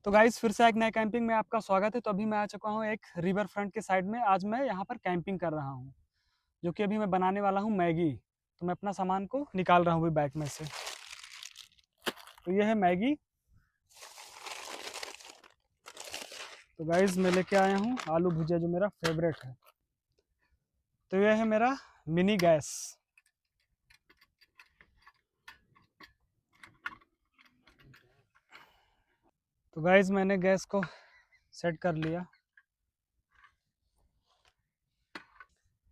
तो गाइस फिर से एक नए कैंपिंग में आपका स्वागत है। तो अभी मैं आ चुका हूँ एक रिवर फ्रंट के साइड में। आज मैं यहाँ पर कैंपिंग कर रहा हूँ, जो कि अभी मैं बनाने वाला हूँ मैगी। तो मैं अपना सामान को निकाल रहा हूँ अभी बैग में से। तो ये है मैगी। तो गाइस मैं लेके आया हूँ आलू भुजिया, जो मेरा फेवरेट है। तो ये है मेरा मिनी गैस। तो गाइस मैंने गैस को सेट कर लिया।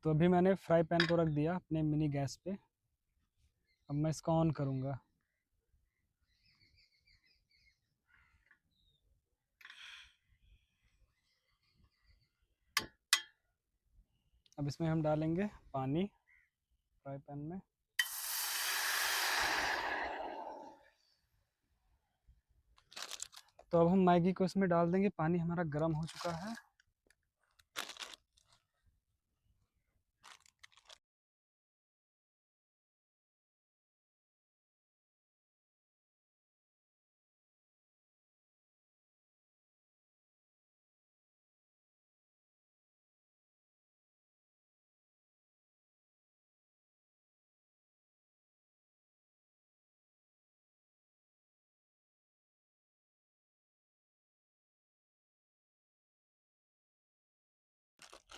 तो अभी मैंने फ्राई पैन को रख दिया अपने मिनी गैस पे। अब मैं इसको ऑन करूँगा। अब इसमें हम डालेंगे पानी फ्राई पैन में। तो अब हम मैगी को इसमें डाल देंगे। पानी हमारा गर्म हो चुका है।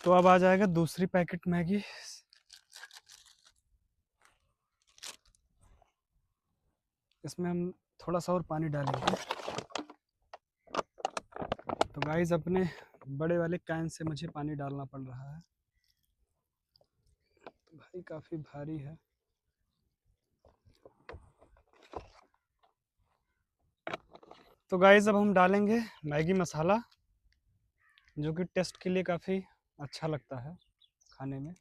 तो अब आ जाएगा दूसरी पैकेट मैगी। इसमें हम थोड़ा सा और पानी डालेंगे। तो गाइस अपने बड़े वाले कैन से मुझे पानी डालना पड़ रहा है। तो भाई काफ़ी भारी है। तो गाइस अब हम डालेंगे मैगी मसाला, जो कि टेस्ट के लिए काफ़ी अच्छा लगता है खाने में।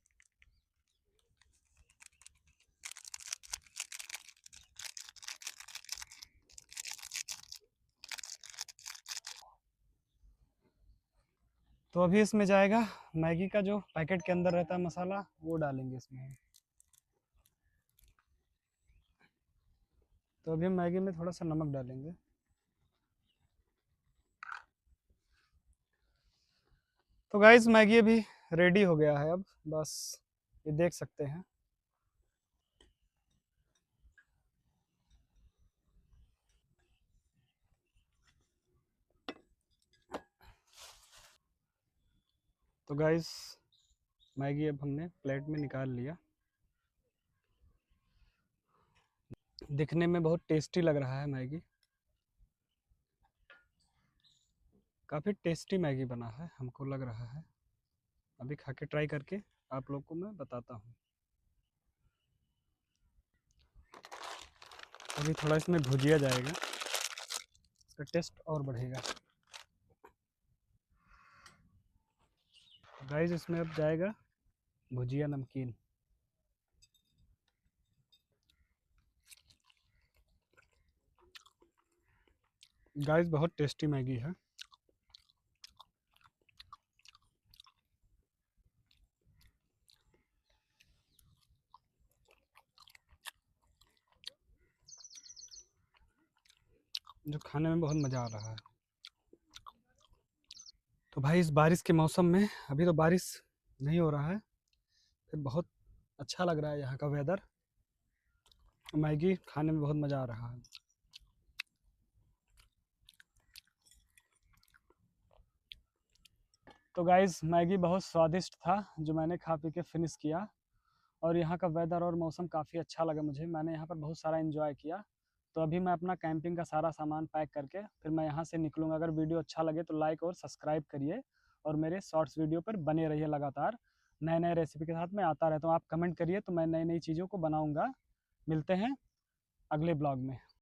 तो अभी इसमें जाएगा मैगी का जो पैकेट के अंदर रहता है मसाला, वो डालेंगे इसमें हम। तो अभी हम मैगी में थोड़ा सा नमक डालेंगे। तो गाइस मैगी अभी रेडी हो गया है। अब बस ये देख सकते हैं। तो गाइस मैगी अब हमने प्लेट में निकाल लिया। दिखने में बहुत टेस्टी लग रहा है मैगी। काफ़ी टेस्टी मैगी बना है हमको लग रहा है। अभी खा के ट्राई करके आप लोग को मैं बताता हूँ। अभी थोड़ा इसमें भुजिया जाएगा, इसका टेस्ट और बढ़ेगा। गाइस इसमें अब जाएगा भुजिया नमकीन। गाइस बहुत टेस्टी मैगी है। जो खाने में बहुत मज़ा आ रहा है। तो भाई इस बारिश के मौसम में, अभी तो बारिश नहीं हो रहा है, फिर बहुत अच्छा लग रहा है यहाँ का वेदर। मैगी खाने में बहुत मज़ा आ रहा है। तो गाइस मैगी बहुत स्वादिष्ट था, जो मैंने खा पी के फिनिश किया। और यहाँ का वेदर और मौसम काफ़ी अच्छा लगा मुझे। मैंने यहाँ पर बहुत सारा एंजॉय किया। तो अभी मैं अपना कैंपिंग का सारा सामान पैक करके फिर मैं यहाँ से निकलूँगा। अगर वीडियो अच्छा लगे तो लाइक और सब्सक्राइब करिए, और मेरे शॉर्ट्स वीडियो पर बने रहिए। लगातार नए नए रेसिपी के साथ मैं आता रहता हूँ। आप कमेंट करिए तो मैं नई नई चीज़ों को बनाऊँगा। मिलते हैं अगले ब्लॉग में।